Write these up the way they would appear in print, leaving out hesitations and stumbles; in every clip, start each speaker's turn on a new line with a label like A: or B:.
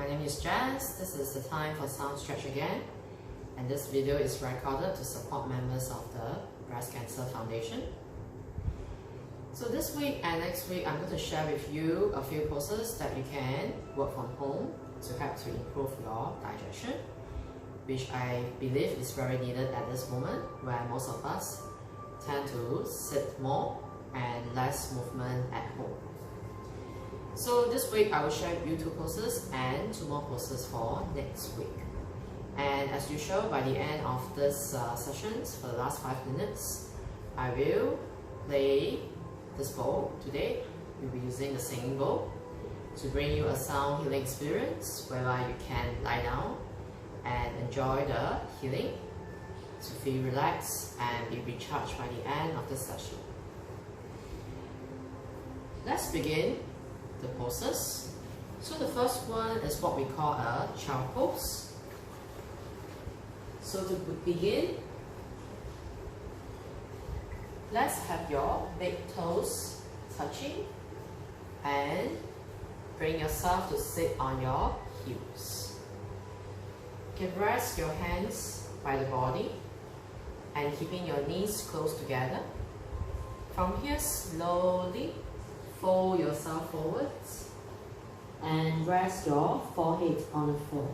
A: my name is Jasz. This is the time for sound stretch again, and this video is recorded to support members of the Breast Cancer Foundation. So this week and next week, I'm going to share with you a few poses that you can work from home to help to improve your digestion, which I believe is very needed at this moment where most of us tend to sit more and less movement at home. So this week I will share with you 2 poses and 2 more poses for next week. And as usual, by the end of this sessions, for the last 5 minutes, I will play this bowl today. We'll be using the singing bowl to bring you a sound healing experience whereby you can lie down and enjoy the healing, to feel relaxed and be recharged by the end of the session. Let's begin the poses. So the first one is what we call a child pose. So to begin, let's have your big toes touching and bring yourself to sit on your heels. You can rest your hands by the body and keeping your knees close together. From here, slowly fold yourself forwards and rest your forehead on the floor.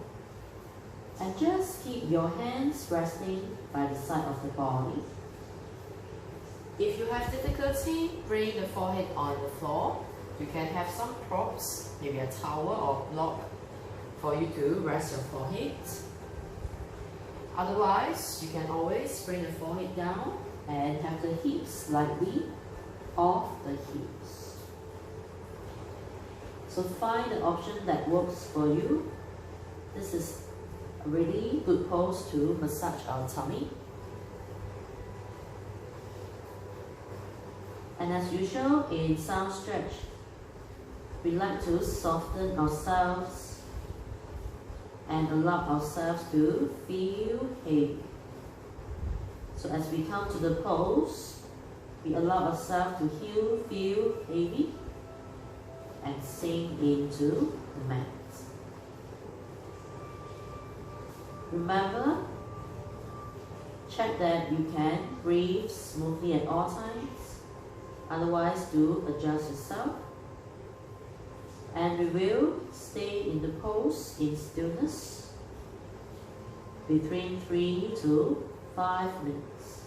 A: And just keep your hands resting by the side of the body. If you have difficulty bringing the forehead on the floor, you can have some props, maybe a towel or block for you to rest your forehead. Otherwise, you can always bring the forehead down and have the hips slightly off the heels. So find the option that works for you. This is a really good pose to massage our tummy. And as usual in sound stretch, we like to soften ourselves and allow ourselves to feel heavy. So as we come to the pose, we allow ourselves to feel heavy and sink into the mat. Remember, check that you can breathe smoothly at all times. Otherwise, do adjust yourself. And we will stay in the pose in stillness between 3 to 5 minutes.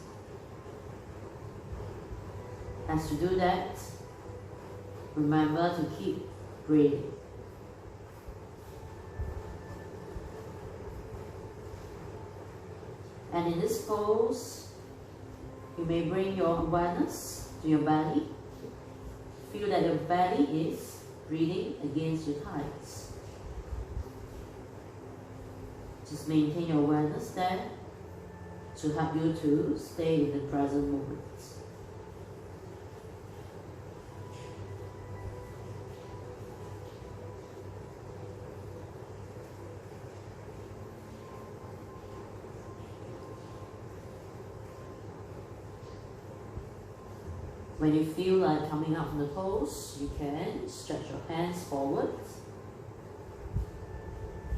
A: As you do that, remember to keep breathing. And in this pose, you may bring your awareness to your belly. Feel that your belly is breathing against your thighs. Just maintain your awareness there to help you to stay in the present moment. When you feel like coming up from the pose, you can stretch your hands forward.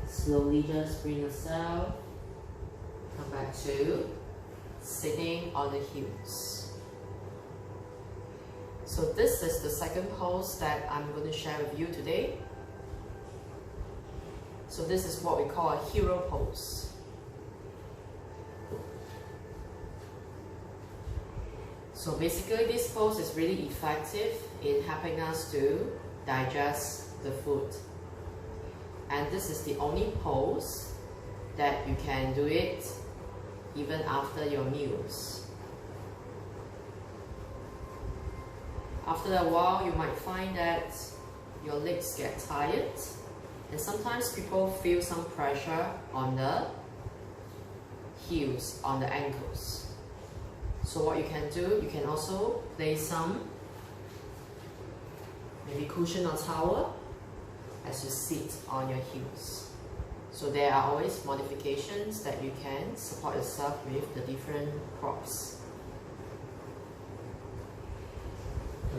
A: Slowly just bring yourself, come back to sitting on the heels. So this is the second pose that I'm going to share with you today. So this is what we call a hero pose. So basically this pose is really effective in helping us to digest the food. And this is the only pose that you can do it even after your meals. After a while, you might find that your legs get tired, and sometimes people feel some pressure on the heels, on the ankles. So what you can do, you can also place some maybe cushion or towel as you sit on your heels. So there are always modifications that you can support yourself with the different props.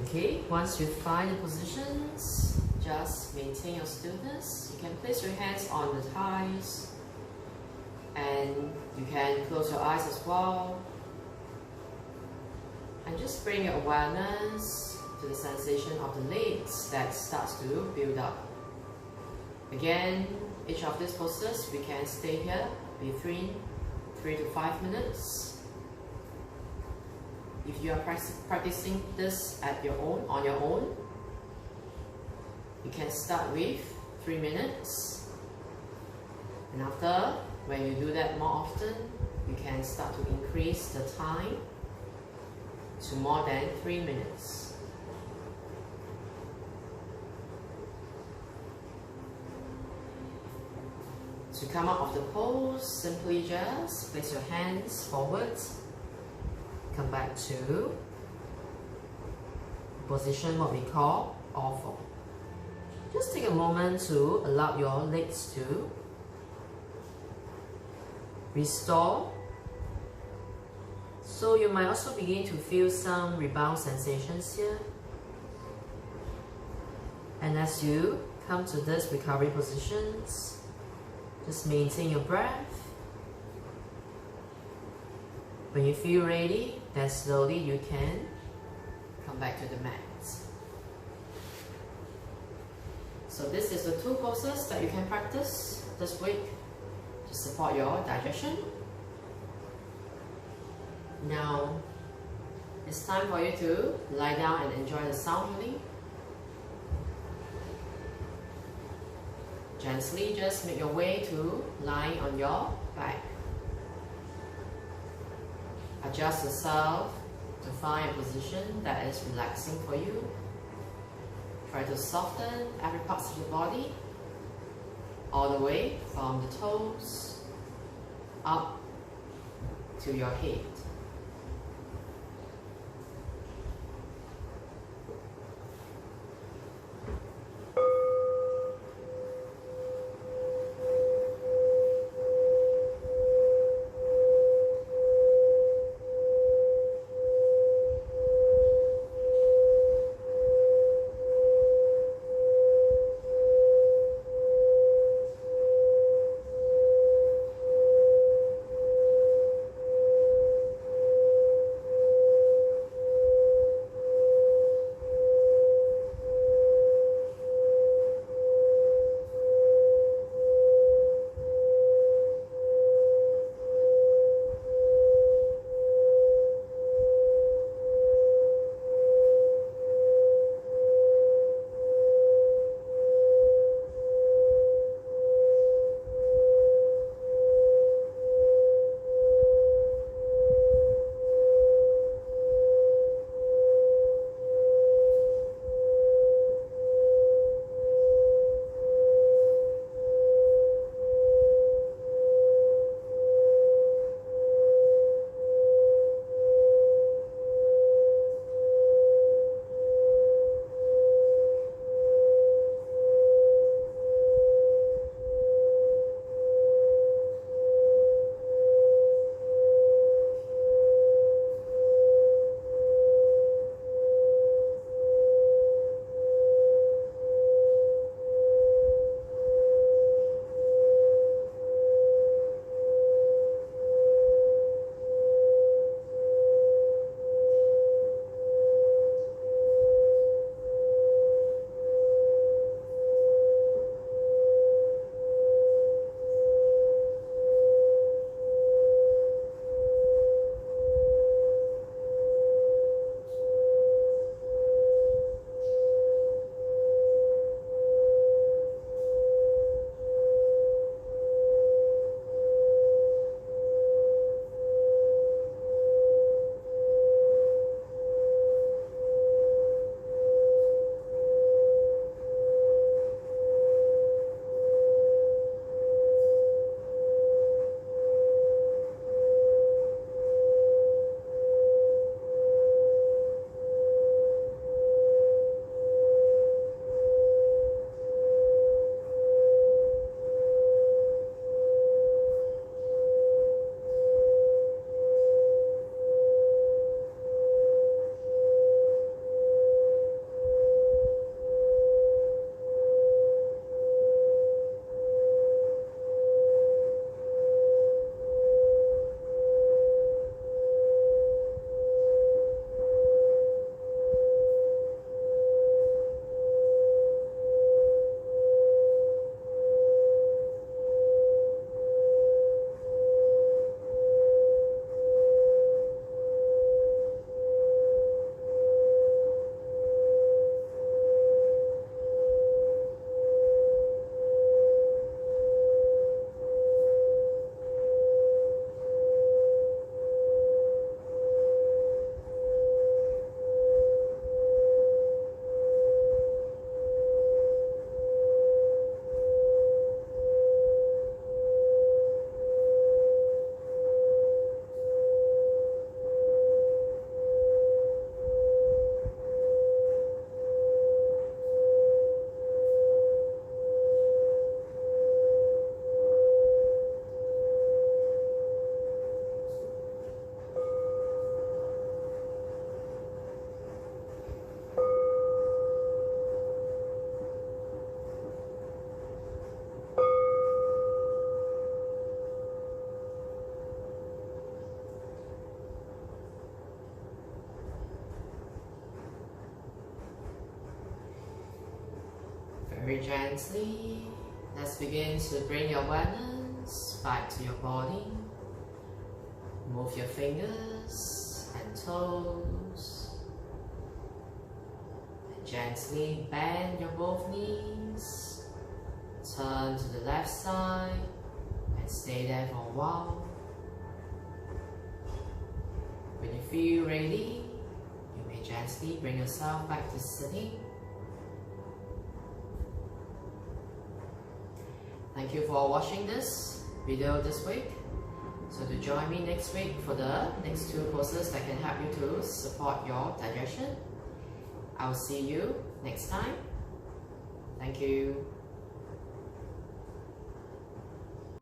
A: Okay, once you find the positions, just maintain your stillness. You can place your hands on the thighs and you can close your eyes as well. And just bring your awareness to the sensation of the legs that starts to build up. Again, each of these poses we can stay here between 3 to 5 minutes. If you are practicing this on your own, you can start with 3 minutes. And after, when you do that more often, you can start to increase the time to more than 3 minutes. To come out of the pose, simply just place your hands forwards, come back to position what we call all four. Just take a moment to allow your legs to restore. So you might also begin to feel some rebound sensations here. And as you come to this recovery positions, just maintain your breath. When you feel ready, then slowly you can come back to the mat. So this is the 2 poses that you can practice this week to support your digestion. Now, it's time for you to lie down and enjoy the sound healing. Gently just make your way to lying on your back. Adjust yourself to find a position that is relaxing for you. Try to soften every part of your body, all the way from the toes up to your head. very gently, let's begin to bring your awareness back to your body. Move your fingers and toes. And gently bend your both knees. Turn to the left side and stay there for a while. When you feel ready, you may gently bring yourself back to sitting. Thank you for watching this video this week. So to join me next week for the next 2 courses that can help you to support your digestion. I'll see you next time. Thank you.